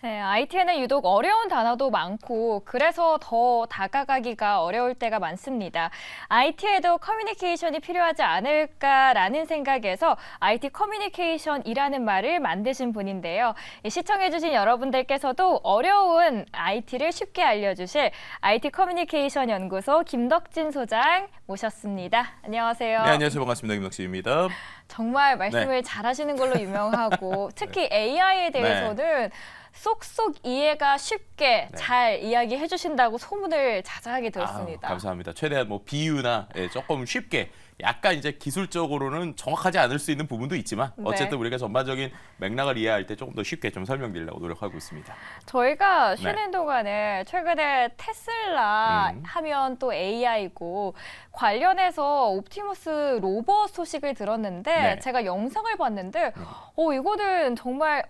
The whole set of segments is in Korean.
네, IT에는 유독 어려운 단어도 많고 그래서 더 다가가기가 어려울 때가 많습니다. IT에도 커뮤니케이션이 필요하지 않을까라는 생각에서 IT 커뮤니케이션이라는 말을 만드신 분인데요. 시청해주신 여러분들께서도 어려운 IT를 쉽게 알려주실 IT 커뮤니케이션 연구소 김덕진 소장 모셨습니다. 안녕하세요. 네, 안녕하세요. 반갑습니다. 김덕진입니다. 정말 말씀을 잘하시는 걸로 유명하고 특히 AI에 대해서는 쏙쏙 이해가 쉽게 잘 이야기해 주신다고 소문을 자자하게 들었습니다. 감사합니다. 최대한 뭐 비유나 조금 쉽게 약간 이제 기술적으로는 정확하지 않을 수 있는 부분도 있지만 어쨌든 우리가 전반적인 맥락을 이해할 때 조금 더 쉽게 좀 설명드리려고 노력하고 있습니다. 저희가 쉬는 동안에 최근에 테슬라 하면 또 AI고 관련해서 옵티머스 로봇 소식을 들었는데 제가 영상을 봤는데 이거는 정말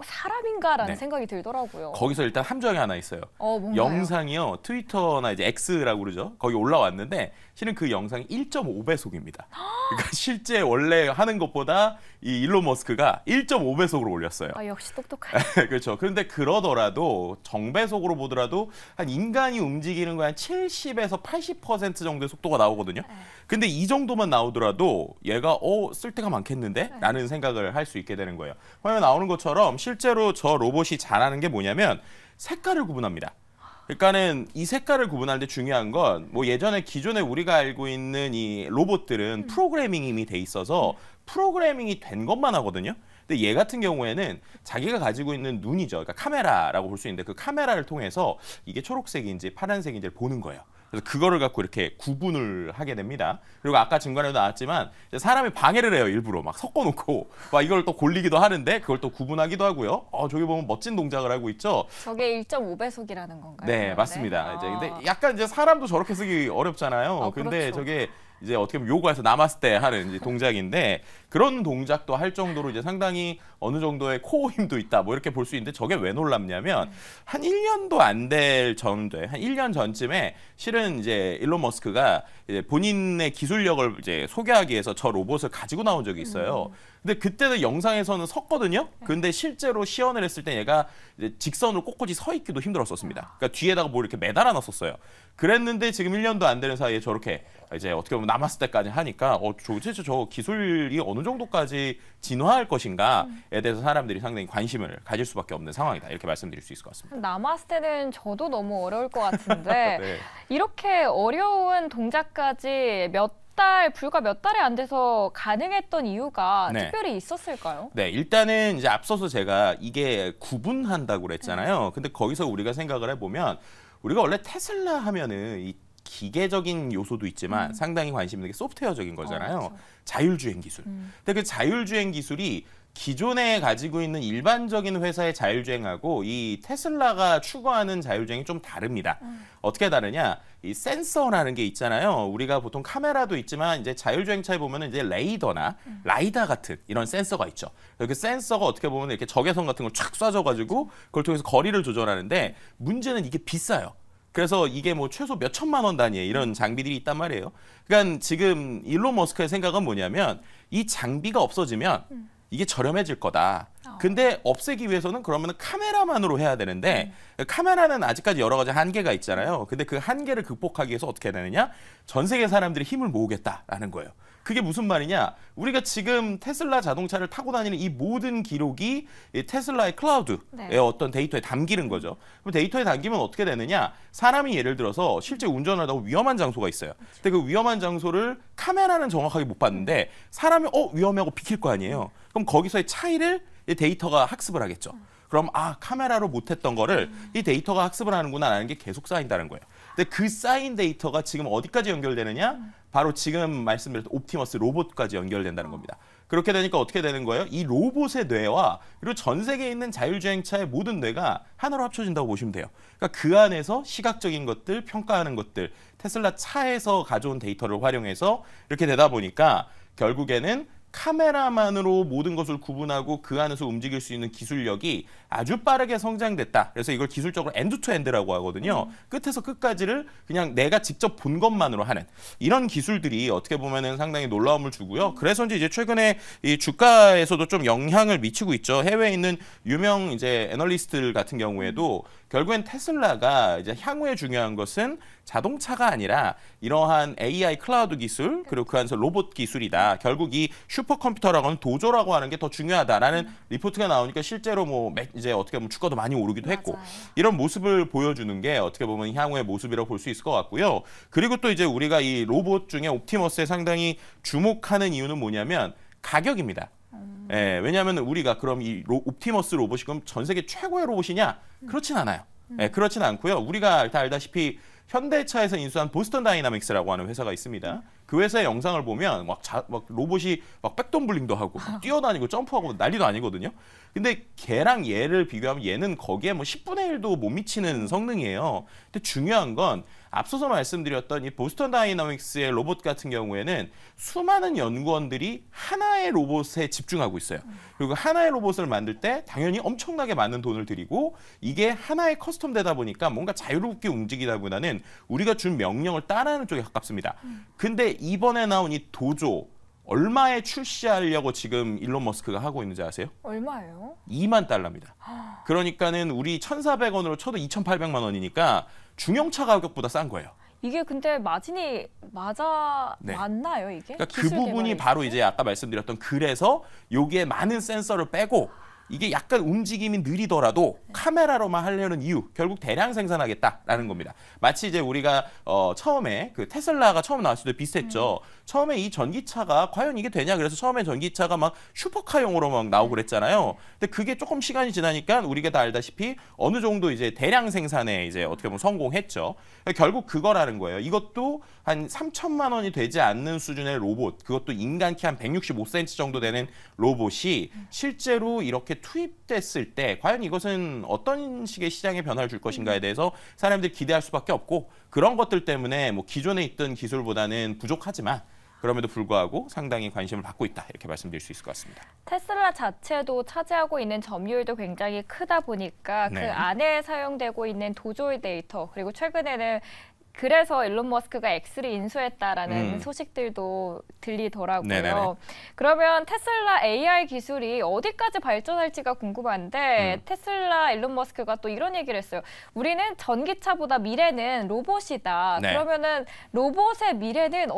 사람인가라는 생각이 들더라고요. 거기서 일단 함정이 하나 있어요. 뭔가요? 영상이요. 트위터나 이제 X라고 그러죠. 거기 올라왔는데 실은 그 영상이 1.5배속입니다. 그러니까 실제 원래 하는 것보다 이 일론 머스크가 1.5배속으로 올렸어요. 역시 똑똑하네. 그렇죠. 그런데 그러더라도 정배속으로 보더라도 한 인간이 움직이는 거에 한 70에서 80% 정도의 속도가 나오거든요. 근데 이 정도만 나오더라도 얘가 쓸 데가 많겠는데? 라는 생각을 할 수 있게 되는 거예요. 화면에 나오는 것처럼 실제로 저 로봇이 잘하는 게 뭐냐면 색깔을 구분합니다. 그러니까는 이 색깔을 구분하는데 중요한 건 뭐 예전에 기존에 우리가 알고 있는 이 로봇들은 프로그래밍이 이미 돼 있어서 프로그래밍이 된 것만 하거든요. 근데 얘 같은 경우에는 자기가 가지고 있는 눈이죠. 그러니까 카메라라고 볼 수 있는데 그 카메라를 통해서 이게 초록색인지 파란색인지를 보는 거예요. 그래서 그거를 갖고 이렇게 구분을 하게 됩니다. 그리고 아까 증거에도 나왔지만 사람이 방해를 해요. 일부러 막 섞어놓고 막 이걸 또 골리기도 하는데 그걸 또 구분하기도 하고요. 저기 보면 멋진 동작을 하고 있죠. 저게 1.5배속이라는 건가요? 네, 맞습니다. 이제 근데 약간 이제 사람도 저렇게 쓰기 어렵잖아요. 근데 그렇죠. 저게 이제 어떻게 보면 요가에서 나마스테 하는 이제 동작인데 그런 동작도 할 정도로 이제 상당히 어느 정도의 코어 힘도 있다 뭐 이렇게 볼 수 있는데 저게 왜 놀랍냐면 한 1년도 안 될 전에 한 1년 전쯤에 실은 이제 일론 머스크가 이제 본인의 기술력을 이제 소개하기 위해서 저 로봇을 가지고 나온 적이 있어요. 근데 그때는 영상에서는 섰거든요. 근데 실제로 시연을 했을 때 얘가 이제 직선으로 꼿꼿이 서 있기도 힘들었었습니다. 그러니까 뒤에다가 뭐 이렇게 매달아 놨었어요. 그랬는데 지금 1년도 안 되는 사이에 저렇게 이제 어떻게 보면 남았을 때까지 하니까 도대체 저 기술이 어느 정도까지 진화할 것인가에 대해서 사람들이 상당히 관심을 가질 수밖에 없는 상황이다. 이렇게 말씀드릴 수 있을 것 같습니다. 남았을 때는 저도 너무 어려울 것 같은데 이렇게 어려운 동작까지 불과 몇 달이 안 돼서 가능했던 이유가 특별히 있었을까요? 네, 일단은 이제 앞서서 제가 이게 구분한다고 그랬잖아요. 근데 거기서 우리가 생각을 해보면 우리가 원래 테슬라 하면은 이 기계적인 요소도 있지만 상당히 관심 있는 게 소프트웨어적인 거잖아요. 그렇죠. 자율주행 기술. 근데 그 자율주행 기술이 기존에 가지고 있는 일반적인 회사의 자율주행하고 이 테슬라가 추구하는 자율주행이 좀 다릅니다. 어떻게 다르냐? 이 센서라는 게 있잖아요. 우리가 보통 카메라도 있지만 이제 자율주행차에 보면은 이제 레이더나 라이다 같은 이런 센서가 있죠. 그 센서가 어떻게 보면 이렇게 적외선 같은 걸 촥 쏴줘가지고 그걸 통해서 거리를 조절하는데 문제는 이게 비싸요. 그래서 이게 뭐 최소 몇 천만 원 단위의 이런 장비들이 있단 말이에요. 그러니까 지금 일론 머스크의 생각은 뭐냐면 이 장비가 없어지면 이게 저렴해질 거다. 근데 없애기 위해서는 그러면 카메라만으로 해야 되는데 카메라는 아직까지 여러 가지 한계가 있잖아요. 근데 그 한계를 극복하기 위해서 어떻게 해야 되느냐? 전 세계 사람들이 힘을 모으겠다라는 거예요. 그게 무슨 말이냐? 우리가 지금 테슬라 자동차를 타고 다니는 이 모든 기록이 테슬라의 클라우드의 어떤 데이터에 담기는 거죠. 그럼 데이터에 담기면 어떻게 되느냐? 사람이 예를 들어서 실제 운전을 하다가 위험한 장소가 있어요. 근데 그 위험한 장소를 카메라는 정확하게 못 봤는데 사람이 위험하고 비킬 거 아니에요. 그럼 거기서의 차이를 데이터가 학습을 하겠죠. 그럼 카메라로 못했던 거를 이 데이터가 학습을 하는구나라는 게 계속 쌓인다는 거예요. 근데 그 쌓인 데이터가 지금 어디까지 연결되느냐? 바로 지금 말씀드렸던 옵티머스 로봇까지 연결된다는 겁니다. 그렇게 되니까 어떻게 되는 거예요? 이 로봇의 뇌와 그리고 전 세계에 있는 자율주행차의 모든 뇌가 하나로 합쳐진다고 보시면 돼요. 그러니까 그 안에서 시각적인 것들, 평가하는 것들, 테슬라 차에서 가져온 데이터를 활용해서 이렇게 되다 보니까 결국에는 카메라만으로 모든 것을 구분하고 그 안에서 움직일 수 있는 기술력이 아주 빠르게 성장됐다. 그래서 이걸 기술적으로 엔드투엔드라고 하거든요. 끝에서 끝까지를 그냥 내가 직접 본 것만으로 하는 이런 기술들이 어떻게 보면은 상당히 놀라움을 주고요. 그래서인지 이제 최근에 이 주가에서도 좀 영향을 미치고 있죠. 해외에 있는 유명 이제 애널리스트들 같은 경우에도 결국엔 테슬라가 이제 향후에 중요한 것은 자동차가 아니라 이러한 AI 클라우드 기술 그리고 그 안에서 로봇 기술이다. 결국 이 슈퍼컴퓨터라고 하는 도조라고 하는 게 더 중요하다라는 리포트가 나오니까 실제로 뭐 이제 어떻게 보면 주가도 많이 오르기도 했고 맞아요. 이런 모습을 보여주는 게 어떻게 보면 향후의 모습이라고 볼 수 있을 것 같고요. 그리고 또 이제 우리가 이 로봇 중에 옵티머스에 상당히 주목하는 이유는 뭐냐면 가격입니다. 예, 왜냐하면 우리가 그럼 이 옵티머스 로봇이 그럼 전 세계 최고의 로봇이냐? 그렇진 않아요. 예, 그렇진 않고요. 우리가 다 알다시피 현대차에서 인수한 보스턴 다이나믹스라고 하는 회사가 있습니다. 그 회사의 영상을 보면 막 로봇이 막 백덤블링도 하고 막 뛰어다니고 점프하고 난리도 아니거든요. 근데 걔랑 얘를 비교하면 얘는 거기에 뭐 10분의 1도 못 미치는 성능이에요. 근데 중요한 건 앞서서 말씀드렸던 이 보스턴 다이나믹스의 로봇 같은 경우에는 수많은 연구원들이 하나의 로봇에 집중하고 있어요. 그리고 하나의 로봇을 만들 때 당연히 엄청나게 많은 돈을 들이고 이게 하나의 커스텀되다 보니까 뭔가 자유롭게 움직이다보다는 우리가 준 명령을 따라하는 쪽에 가깝습니다. 근데 이번에 나온 이 도조 얼마에 출시하려고 지금 일론 머스크가 하고 있는지 아세요? 얼마예요? 2만 달러입니다. 그러니까는 우리 1,400원으로 쳐도 2,800만 원이니까 중형차 가격보다 싼 거예요. 이게 근데 마진이 맞나요, 이게? 그러니까 그 기술 부분이 개발에 바로 있어서? 이제 아까 말씀드렸던 그래서 여기에 많은 센서를 빼고 이게 약간 움직임이 느리더라도 카메라로만 하려는 이유 결국 대량 생산하겠다라는 겁니다. 마치 이제 우리가 처음에 그 테슬라가 처음 나왔을 때 비슷했죠. 처음에 이 전기차가 과연 이게 되냐 그래서 처음에 전기차가 막 슈퍼카용으로 막 나오고 그랬잖아요. 근데 그게 조금 시간이 지나니까 우리가 다 알다시피 어느 정도 이제 대량 생산에 이제 어떻게 보면 성공했죠. 결국 그거라는 거예요. 이것도 한 3천만 원이 되지 않는 수준의 로봇, 그것도 인간 키 한 165cm 정도 되는 로봇이 실제로 이렇게 투입됐을 때 과연 이것은 어떤 식의 시장의 변화를 줄 것인가에 대해서 사람들이 기대할 수밖에 없고 그런 것들 때문에 뭐 기존에 있던 기술보다는 부족하지만 그럼에도 불구하고 상당히 관심을 받고 있다 이렇게 말씀드릴 수 있을 것 같습니다. 테슬라 자체도 차지하고 있는 점유율도 굉장히 크다 보니까 네. 그 안에 사용되고 있는 도조의 데이터 그리고 최근에는 그래서 일론 머스크가 엑스를 인수했다라는 소식들도 들리더라고요. 네네네. 그러면 테슬라 AI 기술이 어디까지 발전할지가 궁금한데 테슬라 일론 머스크가 또 이런 얘기를 했어요. 우리는 전기차보다 미래는 로봇이다. 네. 그러면은 로봇의 미래는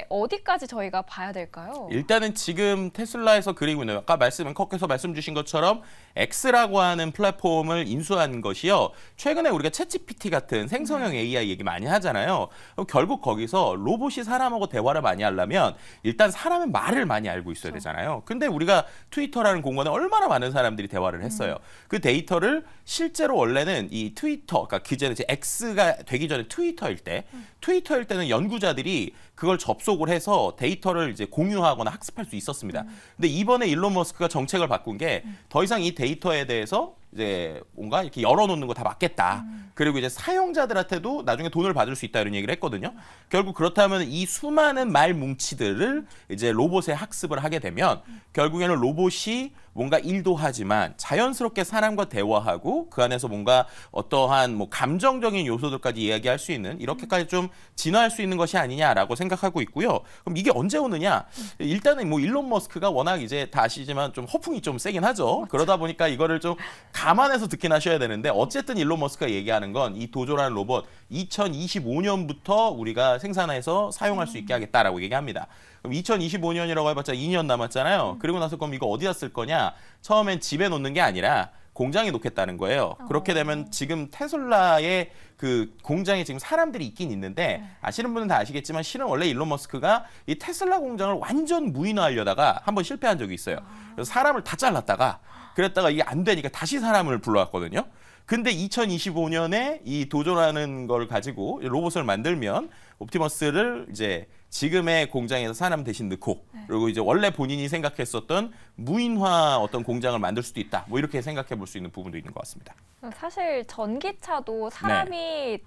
어디까지 저희가 봐야 될까요? 일단은 지금 테슬라에서 그리고 있는 아까 컷에서 말씀 주신 것처럼 X라고 하는 플랫폼을 인수한 것이요. 최근에 우리가 챗GPT 같은 생성형 AI 얘기 많이 하잖아요. 그럼 결국 거기서 로봇이 사람하고 대화를 많이 하려면 일단 사람의 말을 많이 알고 있어야 되잖아요. 근데 우리가 트위터라는 공간에 얼마나 많은 사람들이 대화를 했어요. 그 데이터를 실제로 원래는 이 트위터, 그러니까 그전에 이제 X가 되기 전에 트위터일 때는 연구자들이 그걸 접속을 해서 데이터를 이제 공유하거나 학습할 수 있었습니다. 근데 이번에 일론 머스크가 정책을 바꾼 게 더 이상 이 데이터에 대해서 이제 뭔가 이렇게 열어놓는 거 다 막겠다. 그리고 이제 사용자들한테도 나중에 돈을 받을 수 있다 이런 얘기를 했거든요. 결국 그렇다면 이 수많은 말 뭉치들을 이제 로봇에 학습을 하게 되면 결국에는 로봇이 뭔가 일도 하지만 자연스럽게 사람과 대화하고 그 안에서 뭔가 어떠한 뭐 감정적인 요소들까지 이야기할 수 있는 이렇게까지 좀 진화할 수 있는 것이 아니냐라고 생각하고 있고요. 그럼 이게 언제 오느냐? 일단은 뭐 일론 머스크가 워낙 이제 다 아시지만 좀 허풍이 좀 세긴 하죠. 그러다 보니까 이거를 좀 감안해서 듣긴 하셔야 되는데 어쨌든 일론 머스크가 얘기하는 건 이 도조라는 로봇 2025년부터 우리가 생산해서 사용할 수 있게 하겠다라고 얘기합니다. 그럼 2025년이라고 해봤자 2년 남았잖아요. 그리고 나서 그럼 이거 어디다 쓸 거냐? 처음엔 집에 놓는 게 아니라 공장에 놓겠다는 거예요. 그렇게 되면 지금 테슬라의 그 공장에 지금 사람들이 있긴 있는데 아시는 분은 다 아시겠지만 실은 원래 일론 머스크가 이 테슬라 공장을 완전 무인화하려다가 한번 실패한 적이 있어요. 그래서 사람을 다 잘랐다가 그랬다가 이게 안 되니까 다시 사람을 불러왔거든요. 근데 2025년에 이 도조라는 걸 가지고 로봇을 만들면 옵티머스를 이제 지금의 공장에서 사람 대신 넣고 그리고 이제 원래 본인이 생각했었던 무인화 어떤 공장을 만들 수도 있다. 뭐 이렇게 생각해 볼 수 있는 부분도 있는 것 같습니다. 사실 전기차도 사람이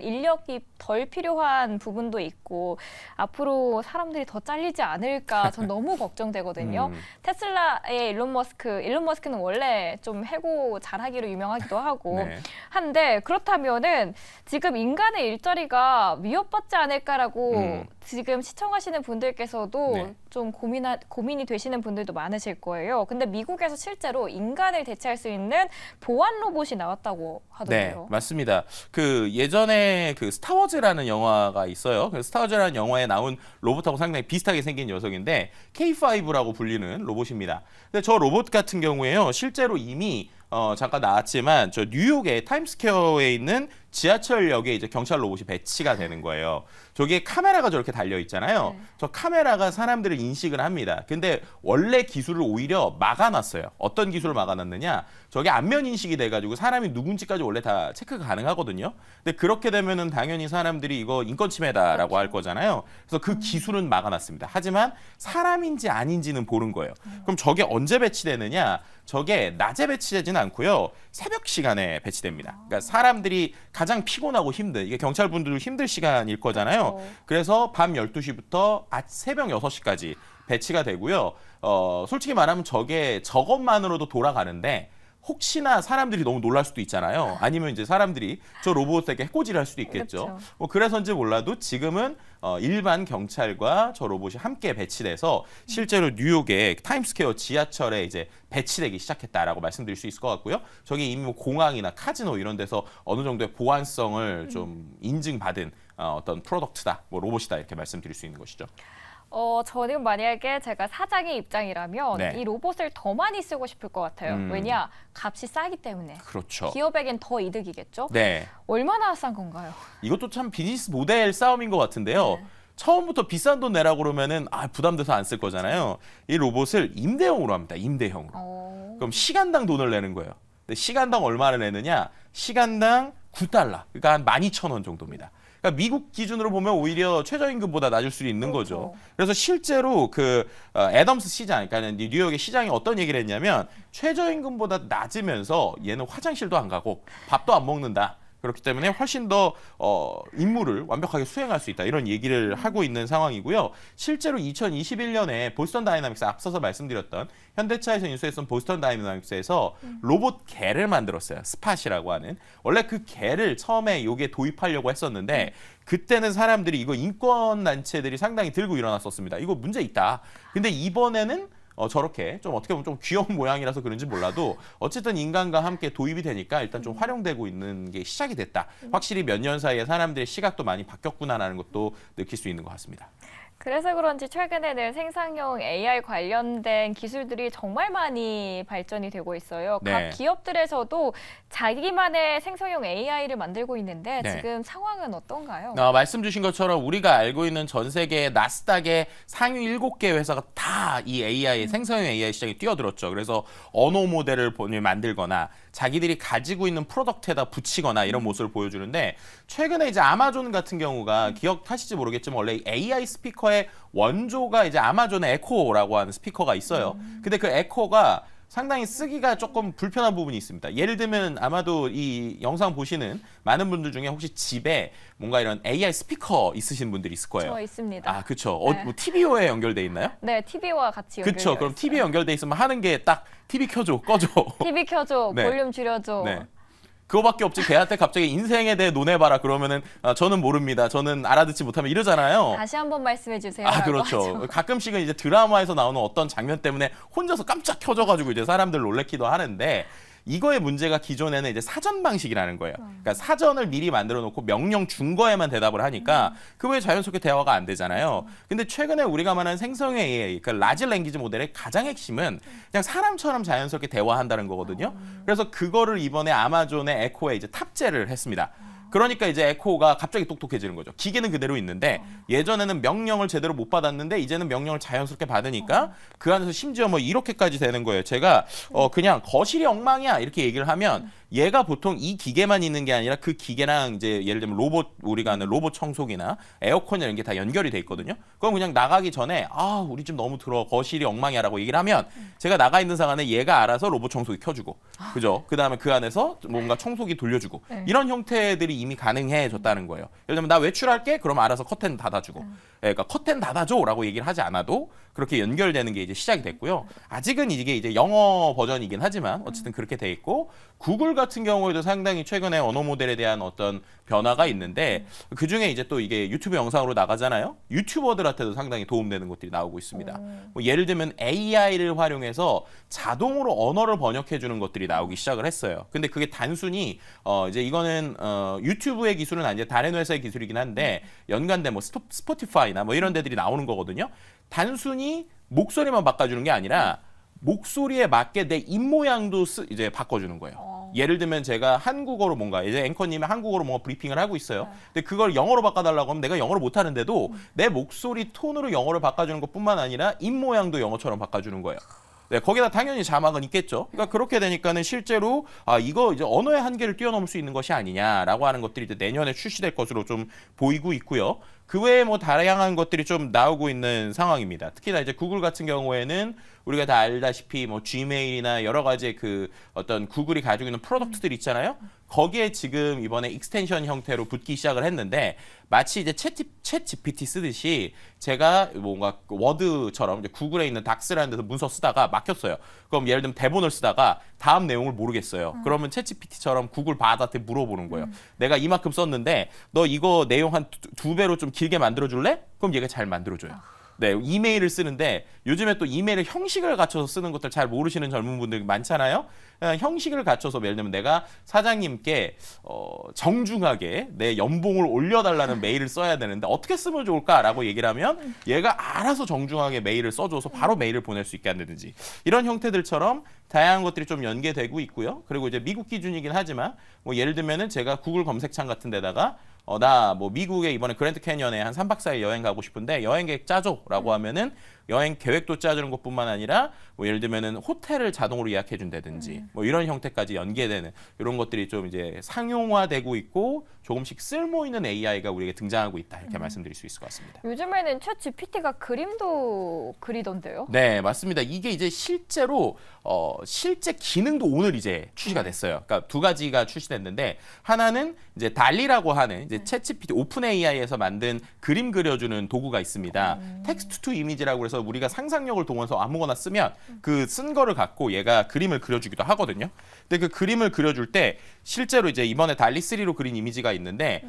인력이 덜 필요한 부분도 있고 앞으로 사람들이 더 잘리지 않을까 전 너무 걱정되거든요. 테슬라의 일론 머스크는 원래 좀 해고 잘하기로 유명하기도 하고 한데 그렇다면은 지금 인간의 일자리가 위협받지 않을까라고 지금 시청하시는 분들께서도 좀 고민이 되시는 분들도 많으실 거예요. 근데 미국에서 실제로 인간을 대체할 수 있는 보안 로봇이 나왔다고 하더라고요. 네, 맞습니다. 그 예전에 그 스타워즈라는 영화가 있어요. 그 스타워즈라는 영화에 나온 로봇하고 상당히 비슷하게 생긴 녀석인데 K5라고 불리는 로봇입니다. 근데 저 로봇 같은 경우에요. 실제로 이미 잠깐 나왔지만 저 뉴욕의 타임스퀘어에 있는 지하철역에 이제 경찰 로봇이 배치가 되는 거예요. 저기에 카메라가 저렇게 달려 있잖아요. 저 카메라가 사람들을 인식을 합니다. 근데 원래 기술을 오히려 막아놨어요. 어떤 기술을 막아놨느냐? 저게 안면 인식이 돼가지고 사람이 누군지까지 원래 다 체크가 가능하거든요. 근데 그렇게 되면은 당연히 사람들이 이거 인권 침해다라고 할 거잖아요. 그래서 그 기술은 막아놨습니다. 하지만 사람인지 아닌지는 보는 거예요. 그럼 저게 언제 배치되느냐? 저게 낮에 배치되지는 않고요. 새벽 시간에 배치됩니다. 그러니까 사람들이 가장 피곤하고 힘든, 이게 경찰분들도 힘들 시간일 거잖아요. 그래서 밤 12시부터 새벽 6시까지 배치가 되고요. 솔직히 말하면 저것만으로도 돌아가는데 혹시나 사람들이 너무 놀랄 수도 있잖아요. 아니면 이제 사람들이 저 로봇에게 해코지를 할 수도 있겠죠. 그렇죠. 뭐 그래서인지 몰라도 지금은 일반 경찰과 저 로봇이 함께 배치돼서 실제로 뉴욕의 타임스퀘어 지하철에 이제 배치되기 시작했다라고 말씀드릴 수 있을 것 같고요. 저게 이미 뭐 공항이나 카지노 이런 데서 어느 정도의 보안성을 좀 인증받은 어떤 프로덕트다, 뭐 로봇이다 이렇게 말씀드릴 수 있는 것이죠. 저는 만약에 제가 사장의 입장이라면 이 로봇을 더 많이 쓰고 싶을 것 같아요. 왜냐? 값이 싸기 때문에. 그렇죠. 기업에겐 더 이득이겠죠? 네. 얼마나 싼 건가요? 이것도 참 비즈니스 모델 싸움인 것 같은데요. 처음부터 비싼 돈 내라고 그러면은 부담돼서 안 쓸 거잖아요. 이 로봇을 임대형으로 합니다. 임대형으로. 그럼 시간당 돈을 내는 거예요. 근데 시간당 얼마를 내느냐? 시간당 $9. 그러니까 한 12,000원 정도입니다. 그러니까 미국 기준으로 보면 오히려 최저임금보다 낮을 수 있는 거죠. 그래서 실제로 그 애덤스 시장, 그러니까 뉴욕의 시장이 어떤 얘기를 했냐면 최저임금보다 낮으면서 얘는 화장실도 안 가고 밥도 안 먹는다. 그렇기 때문에 훨씬 더 임무를 완벽하게 수행할 수 있다. 이런 얘기를 하고 있는 상황이고요. 실제로 2021년에 보스턴 다이나믹스 앞서서 말씀드렸던 현대차에서 인수했던 보스턴 다이나믹스에서 로봇 개를 만들었어요. 스팟이라고 하는. 원래 그 개를 처음에 요게 도입하려고 했었는데 그때는 사람들이 이거 인권단체들이 상당히 들고 일어났었습니다. 이거 문제 있다. 근데 이번에는 저렇게 좀 어떻게 보면 좀 귀여운 모양이라서 그런지 몰라도 어쨌든 인간과 함께 도입이 되니까 일단 좀 활용되고 있는 게 시작이 됐다. 확실히 몇 년 사이에 사람들의 시각도 많이 바뀌었구나라는 것도 느낄 수 있는 것 같습니다. 그래서 그런지 최근에는 생산형 AI 관련된 기술들이 정말 많이 발전이 되고 있어요. 각 기업들에서도 자기만의 생성형 AI를 만들고 있는데 지금 상황은 어떤가요? 말씀 주신 것처럼 우리가 알고 있는 전 세계 나스닥의 상위 7개 회사가 다 이 AI, 생성형 AI 시장에 뛰어들었죠. 그래서 언어 모델을 만들거나 자기들이 가지고 있는 프로덕트에다 붙이거나 이런 모습을 보여주는데 최근에 이제 아마존 같은 경우가 기억하실지 모르겠지만 원래 AI 스피커의 원조가 이제 아마존의 에코라고 하는 스피커가 있어요. 근데 그 에코가 상당히 쓰기가 조금 불편한 부분이 있습니다. 예를 들면 아마도 이 영상 보시는 많은 분들 중에 혹시 집에 뭔가 이런 AI 스피커 있으신 분들이 있을 거예요. 저 있습니다. 그렇죠. 뭐 TVO에 연결돼 있나요? 네, TV와 같이 연결돼 있어요. 그렇죠. 그럼 TV에 연결돼 있으면 하는 게 딱 TV 켜줘, 꺼줘. TV 켜줘, 볼륨 줄여줘. 그거밖에 없지. 걔한테 갑자기 인생에 대해 논해봐라 그러면은 저는 모릅니다. 저는 알아듣지 못하면 이러잖아요. 다시 한번 말씀해 주세요. 그렇죠. 하죠. 가끔씩은 이제 드라마에서 나오는 어떤 장면 때문에 혼자서 깜짝 켜져가지고 이제 사람들 놀래키도 하는데 이거의 문제가 기존에는 이제 사전 방식이라는 거예요. 그러니까 사전을 미리 만들어 놓고 명령 준 거에만 대답을 하니까 그 외에 자연스럽게 대화가 안 되잖아요. 근데 최근에 우리가 말하는 생성형 AI, 그러니까 라지 랭귀지 모델의 가장 핵심은 그냥 사람처럼 자연스럽게 대화한다는 거거든요. 그래서 그거를 이번에 아마존의 에코에 이제 탑재를 했습니다. 그러니까 이제 에코가 갑자기 똑똑해지는 거죠. 기계는 그대로 있는데 예전에는 명령을 제대로 못 받았는데 이제는 명령을 자연스럽게 받으니까 그 안에서 심지어 뭐 이렇게까지 되는 거예요. 제가 그냥 거실이 엉망이야 이렇게 얘기를 하면 얘가 보통 이 기계만 있는 게 아니라 그 기계랑 이제 예를 들면 로봇, 우리가 아는 로봇 청소기나 에어컨 이런 게 다 연결이 돼 있거든요. 그럼 그냥 나가기 전에 우리 집 너무 더러워, 거실이 엉망이야라고 얘기를 하면 제가 나가 있는 상황에 얘가 알아서 로봇 청소기 켜주고, 그죠? 그 다음에 그 안에서 뭔가 청소기 돌려주고 이런 형태들이 이미 가능해졌다는 거예요. 예를 들면 나 외출할게, 그럼 알아서 커튼 닫아주고, 그러니까 커튼 닫아줘라고 얘기를 하지 않아도 그렇게 연결되는 게 이제 시작이 됐고요. 아직은 이게 이제 영어 버전이긴 하지만 어쨌든 그렇게 돼 있고, 구글 같은 경우에도 상당히 최근에 언어 모델에 대한 어떤 변화가 있는데 그 중에 이제 또 이게 유튜브 영상으로 나가잖아요. 유튜버들한테도 상당히 도움되는 것들이 나오고 있습니다. 뭐 예를 들면 AI를 활용해서 자동으로 언어를 번역해 주는 것들이 나오기 시작을 했어요. 근데 그게 단순히 이제 이거는 유튜브의 기술은 아니라 다른 회사의 기술이긴 한데 연관된 뭐 스포티파이나 뭐 이런 데들이 나오는 거거든요. 단순히 목소리만 바꿔주는 게 아니라 목소리에 맞게 내 입모양도 이제 바꿔주는 거예요. 예를 들면 제가 한국어로 뭔가 이제 앵커님이 한국어로 뭔가 브리핑을 하고 있어요. 근데 그걸 영어로 바꿔달라고 하면 내가 영어를 못하는데도 내 목소리 톤으로 영어를 바꿔주는 것뿐만 아니라 입모양도 영어처럼 바꿔주는 거예요. 네, 거기다 당연히 자막은 있겠죠. 그러니까 그렇게 되니까는 실제로 이거 이제 언어의 한계를 뛰어넘을 수 있는 것이 아니냐라고 하는 것들이 이제 내년에 출시될 것으로 좀 보이고 있고요. 그 외에 뭐 다양한 것들이 좀 나오고 있는 상황입니다. 특히나 이제 구글 같은 경우에는 우리가 다 알다시피 뭐 지메일이나 여러 가지 그 어떤 구글이 가지고 있는 프로덕트들 있잖아요. 거기에 지금 이번에 익스텐션 형태로 붙기 시작을 했는데 마치 이제 챗 GPT 쓰듯이 제가 뭔가 워드처럼 이제 구글에 있는 닥스라는 데서 문서 쓰다가 막혔어요. 그럼 예를 들면 대본을 쓰다가 다음 내용을 모르겠어요. 그러면 챗 GPT처럼 구글 바드한테 물어보는 거예요. 내가 이만큼 썼는데 너 이거 내용 한 두 배로 좀 길게 만들어줄래? 그럼 얘가 잘 만들어줘요. 네, 이메일을 쓰는데 요즘에 또 이메일을 형식을 갖춰서 쓰는 것들 잘 모르시는 젊은 분들 많잖아요. 형식을 갖춰서 예를 들면 내가 사장님께 정중하게 내 연봉을 올려달라는 메일을 써야 되는데 어떻게 쓰면 좋을까라고 얘기를 하면 얘가 알아서 정중하게 메일을 써줘서 바로 메일을 보낼 수 있게 한다든지 이런 형태들처럼 다양한 것들이 좀 연계되고 있고요. 그리고 이제 미국 기준이긴 하지만 뭐 예를 들면은 제가 구글 검색창 같은 데다가 나 뭐 미국에 이번에 그랜드 캐니언에 한 3박 4일 여행 가고 싶은데 여행 계획 짜줘라고 하면은 여행 계획도 짜주는 것뿐만 아니라 뭐 예를 들면은 호텔을 자동으로 예약해 준다든지 뭐 이런 형태까지 연계되는 이런 것들이 좀 이제 상용화되고 있고 조금씩 쓸모 있는 AI가 우리에게 등장하고 있다 이렇게 말씀드릴 수 있을 것 같습니다. 요즘에는 챗 GPT가 그림도 그리던데요? 네, 맞습니다. 이게 이제 실제로 실제 기능도 오늘 이제 출시가 됐어요. 그러니까 두 가지가 출시됐는데 하나는 이제 달리라고 하는 이제 챗 GPT 오픈 AI에서 만든 그림 그려주는 도구가 있습니다. 텍스트 투 이미지라고 해서 우리가 상상력을 동원해서 아무거나 쓰면 그 쓴 거를 갖고 얘가 그림을 그려주기도 하거든요. 근데 그 그림을 그려줄 때 실제로 이제 이번에 달리 3로 그린 이미지가 있는데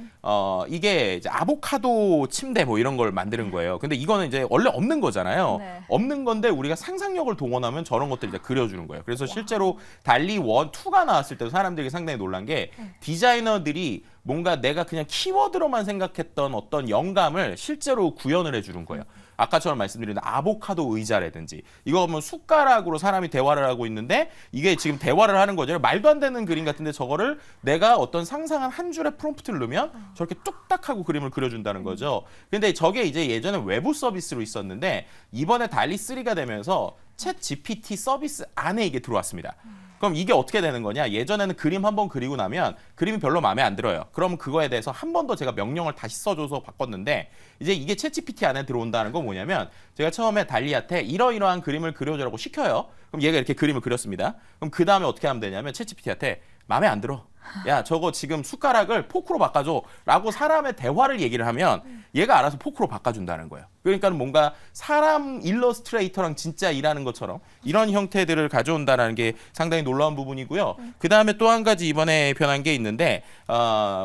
이게 이제 아보카도 침대 뭐 이런 걸 만드는 거예요. 근데 이거는 이제 원래 없는 거잖아요. 네. 없는 건데 우리가 상상력을 동원하면 저런 것들 이제 그려주는 거예요. 그래서 실제로 달리 1, 2가 나왔을 때도 사람들이 상당히 놀란 게 디자이너들이 뭔가 내가 그냥 키워드로만 생각했던 어떤 영감을 실제로 구현을 해주는 거예요. 아까처럼 말씀드린 아보카도 의자라든지 이거 보면 숟가락으로 사람이 대화를 하고 있는데 이게 지금 대화를 하는 거죠. 말도 안 되는 그림 같은데 저거를 내가 어떤 상상한 한 줄의 프롬프트를 넣으면 저렇게 뚝딱 하고 그림을 그려준다는 거죠. 근데 저게 이제 예전에 외부 서비스로 있었는데 이번에 달리 3가 되면서 챗 GPT 서비스 안에 이게 들어왔습니다. 그럼 이게 어떻게 되는 거냐? 예전에는 그림 한 번 그리고 나면 그림이 별로 마음에 안 들어요. 그럼 그거에 대해서 한 번 더 제가 명령을 다시 써줘서 바꿨는데 이제 이게 챗GPT 안에 들어온다는 건 뭐냐면 제가 처음에 달리한테 이러이러한 그림을 그려줘라고 시켜요. 그럼 얘가 이렇게 그림을 그렸습니다. 그럼 그 다음에 어떻게 하면 되냐면 챗GPT한테 마음에 안 들어. 야, 저거 지금 숟가락을 포크로 바꿔줘 라고 사람의 대화를 얘기를 하면 얘가 알아서 포크로 바꿔준다는 거예요. 그러니까 뭔가 사람 일러스트레이터랑 진짜 일하는 것처럼 이런 형태들을 가져온다는 게 상당히 놀라운 부분이고요. 그 다음에 또 한 가지 이번에 변한 게 있는데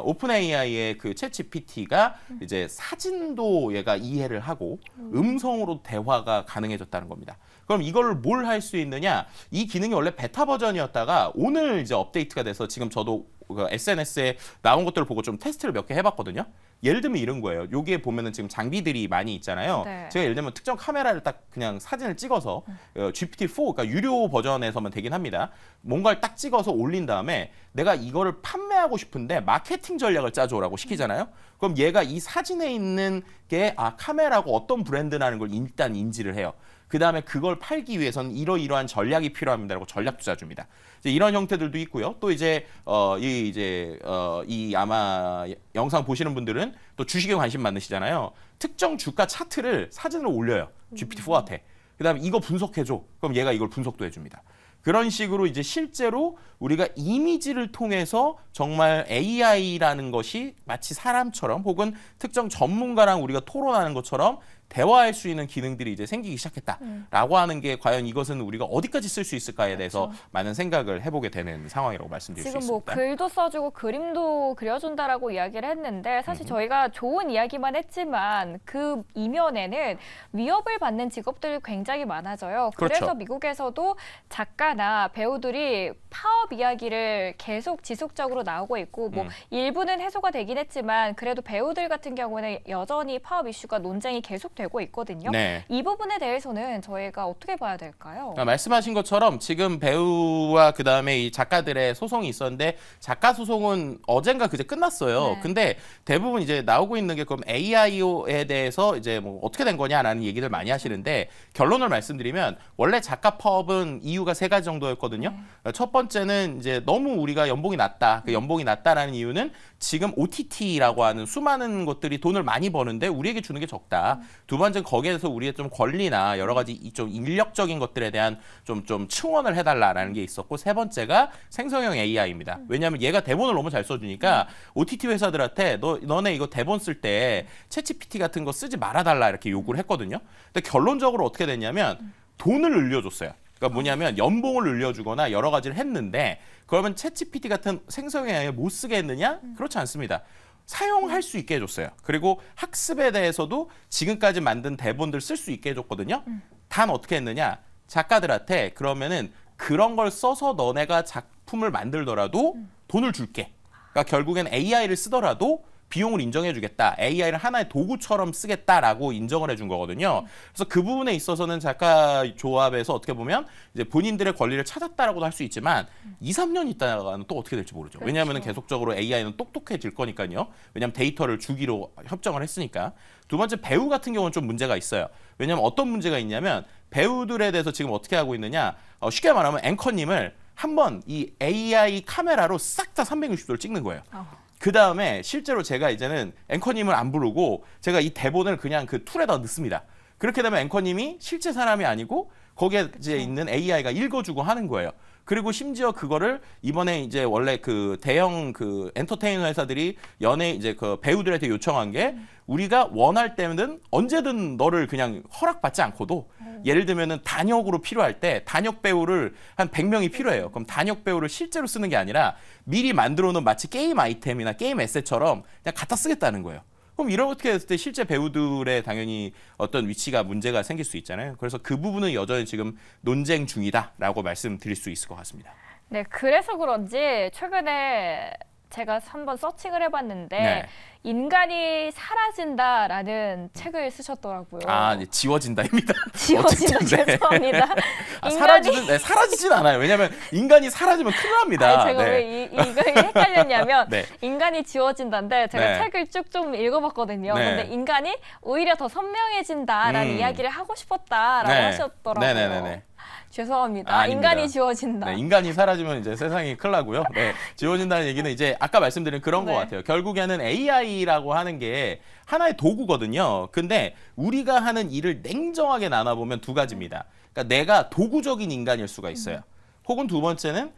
오픈 AI의 그 챗 GPT가 이제 사진도 얘가 이해를 하고 음성으로 대화가 가능해졌다는 겁니다. 그럼 이걸 뭘 할 수 있느냐? 이 기능이 원래 베타 버전이었다가 오늘 이제 업데이트가 돼서 지금 저도 그 SNS에 나온 것들을 보고 좀 테스트를 몇 개 해봤거든요. 예를 들면 이런 거예요. 여기에 보면은 지금 장비들이 많이 있잖아요. 네. 제가 예를 들면 특정 카메라를 딱 그냥 사진을 찍어서 GPT-4, 그러니까 유료 버전에서만 되긴 합니다. 뭔가를 딱 찍어서 올린 다음에 내가 이거를 판매하고 싶은데 마케팅 전략을 짜줘라고 시키잖아요. 그럼 얘가 이 사진에 있는 게 카메라고 어떤 브랜드라는 걸 일단 인지를 해요. 그 다음에 그걸 팔기 위해서는 이러이러한 전략이 필요합니다라고 전략도 짜줍니다. 이제 이런 형태들도 있고요. 또 이제 이 아마 영상 보시는 분들은 또 주식에 관심 많으시잖아요. 특정 주가 차트를 사진으로 올려요. GPT-4한테. 그다음에 이거 분석해줘. 그럼 얘가 이걸 분석도 해줍니다. 그런 식으로 이제 실제로 우리가 이미지를 통해서 정말 AI라는 것이 마치 사람처럼 혹은 특정 전문가랑 우리가 토론하는 것처럼 대화할 수 있는 기능들이 이제 생기기 시작했다라고 하는 게 과연 이것은 우리가 어디까지 쓸 수 있을까에 대해서 그렇죠. 많은 생각을 해보게 되는 상황이라고 말씀드릴 수 지금 있습니다. 뭐 글도 써주고 그림도 그려준다라고 이야기를 했는데 사실 저희가 좋은 이야기만 했지만 그 이면에는 위협을 받는 직업들이 굉장히 많아져요. 그래서 그렇죠. 미국에서도 작가나 배우들이 파업 이야기를 계속 지속적으로 나오고 있고 뭐 일부는 해소가 되긴 했지만 그래도 배우들 같은 경우는 여전히 파업 이슈가 논쟁이 계속되고 있거든요. 네. 이 부분에 대해서는 저희가 어떻게 봐야 될까요? 말씀하신 것처럼 지금 배우와 그다음에 이 작가들의 소송이 있었는데 작가 소송은 어젠가 그제 끝났어요. 네. 근데 대부분 이제 나오고 있는 게 그럼 AI에 대해서 이제 뭐 어떻게 된 거냐라는 얘기들 많이 하시는데 결론을 말씀드리면 원래 작가 파업은 이유가 3가지 정도였거든요. 첫 번째는 이제 너무 우리가 연봉이 낮다. 그 연봉이 낮다라는 이유는 지금 OTT라고 하는 수많은 것들이 돈을 많이 버는데 우리에게 주는 게 적다. 두 번째는 거기에서 우리의 좀 권리나 여러 가지 좀 인력적인 것들에 대한 좀 층원을 해달라라는 게 있었고 세 번째가 생성형 AI입니다. 왜냐하면 얘가 대본을 너무 잘 써주니까 OTT 회사들한테 너네 이거 대본 쓸 때 챗GPT 같은 거 쓰지 말아달라 이렇게 요구를 했거든요. 근데 결론적으로 어떻게 됐냐면 돈을 늘려줬어요. 그러니까 뭐냐면 연봉을 늘려주거나 여러 가지를 했는데 그러면 챗GPT 같은 생성형 AI를 못 쓰게 했느냐? 그렇지 않습니다. 사용할 수 있게 해줬어요. 그리고 학습에 대해서도 지금까지 만든 대본들 쓸 수 있게 해줬거든요. 단 어떻게 했느냐? 작가들한테 그러면은 그런 걸 써서 너네가 작품을 만들더라도 돈을 줄게. 그러니까 결국엔 AI를 쓰더라도 비용을 인정해주겠다. AI를 하나의 도구처럼 쓰겠다라고 인정을 해준 거거든요. 그래서 그 부분에 있어서는 작가 조합에서 어떻게 보면 이제 본인들의 권리를 찾았다라고도 할 수 있지만 2, 3년 있다가는 또 어떻게 될지 모르죠. 그렇죠. 왜냐하면 계속적으로 AI는 똑똑해질 거니까요. 왜냐하면 데이터를 주기로 협정을 했으니까. 두 번째 배우 같은 경우는 좀 문제가 있어요. 왜냐하면 어떤 문제가 있냐면 배우들에 대해서 지금 어떻게 하고 있느냐. 쉽게 말하면 앵커님을 한번 이 AI 카메라로 싹 다 360도를 찍는 거예요. 그 다음에 실제로 제가 이제는 앵커님을 안 부르고 제가 이 대본을 그냥 그 툴에다 넣습니다. 그렇게 되면 앵커님이 실제 사람이 아니고 거기에 이제 있는 AI가 읽어주고 하는 거예요. 그리고 심지어 그거를 이번에 이제 원래 그 대형 그 엔터테이너 회사들이 이제 그 배우들한테 요청한 게 우리가 원할 때는 언제든 너를 그냥 허락받지 않고도 예를 들면은 단역으로 필요할 때 단역 배우를 한 100명이 필요해요. 그럼 단역 배우를 실제로 쓰는 게 아니라 미리 만들어 놓은 마치 게임 아이템이나 게임 에셋처럼 그냥 갖다 쓰겠다는 거예요. 그럼 이렇게 했을 때 실제 배우들의 당연히 어떤 위치가 문제가 생길 수 있잖아요. 그래서 그 부분은 여전히 지금 논쟁 중이다라고 말씀드릴 수 있을 것 같습니다. 네, 그래서 그런지 최근에 제가 한번 서칭을 해봤는데 네. 인간이 사라진다라는 책을 쓰셨더라고요. 이제 지워진다입니다. 지워진다. 어쨌든, 네. 죄송합니다. 사라지진 않아요. 왜냐하면 인간이 사라지면 큰일 납니다. 아니, 제가 네. 왜 이거 헷갈렸냐면 네. 인간이 지워진다인데 제가 네. 책을 쭉 좀 읽어봤거든요. 네. 근데 인간이 오히려 더 선명해진다라는 이야기를 하고 싶었다라고 네. 하셨더라고요. 네네네네. 죄송합니다. 아닙니다. 인간이 지워진다. 네, 인간이 사라지면 이제 세상이 큰일 나고요. 네, 지워진다는 얘기는 이제 아까 말씀드린 그런 네. 것 같아요. 결국에는 AI라고 하는 게 하나의 도구거든요. 근데 우리가 하는 일을 냉정하게 나눠보면 2가지입니다. 그러니까 내가 도구적인 인간일 수가 있어요. 혹은 두 번째는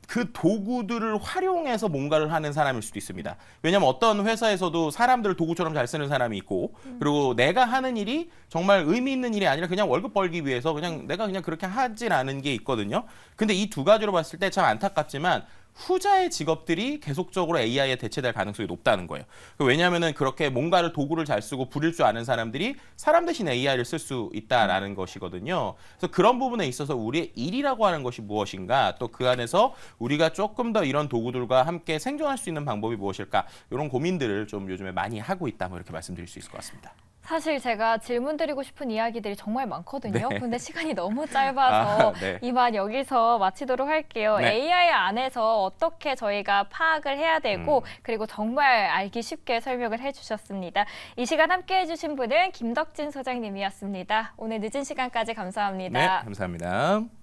그 도구들을 활용해서 뭔가를 하는 사람일 수도 있습니다. 왜냐하면 어떤 회사에서도 사람들을 도구처럼 잘 쓰는 사람이 있고 그리고 내가 하는 일이 정말 의미 있는 일이 아니라 그냥 월급 벌기 위해서 그냥 내가 그냥 그렇게 하진 않은 게 있거든요. 근데 이 2가지로 봤을 때 참 안타깝지만 후자의 직업들이 계속적으로 AI에 대체될 가능성이 높다는 거예요. 왜냐하면은 그렇게 뭔가를 도구를 잘 쓰고 부릴 줄 아는 사람들이 사람 대신 AI를 쓸 수 있다라는 것이거든요. 그래서 그런 부분에 있어서 우리의 일이라고 하는 것이 무엇인가, 또 그 안에서 우리가 조금 더 이런 도구들과 함께 생존할 수 있는 방법이 무엇일까, 이런 고민들을 좀 요즘에 많이 하고 있다, 뭐 이렇게 말씀드릴 수 있을 것 같습니다. 사실 제가 질문 드리고 싶은 이야기들이 정말 많거든요. 네. 근데 시간이 너무 짧아서 네. 이만 여기서 마치도록 할게요. 네. AI 안에서 어떻게 저희가 파악을 해야 되고 그리고 정말 알기 쉽게 설명을 해주셨습니다. 이 시간 함께해 주신 분은 김덕진 소장님이었습니다. 오늘 늦은 시간까지 감사합니다. 네, 감사합니다.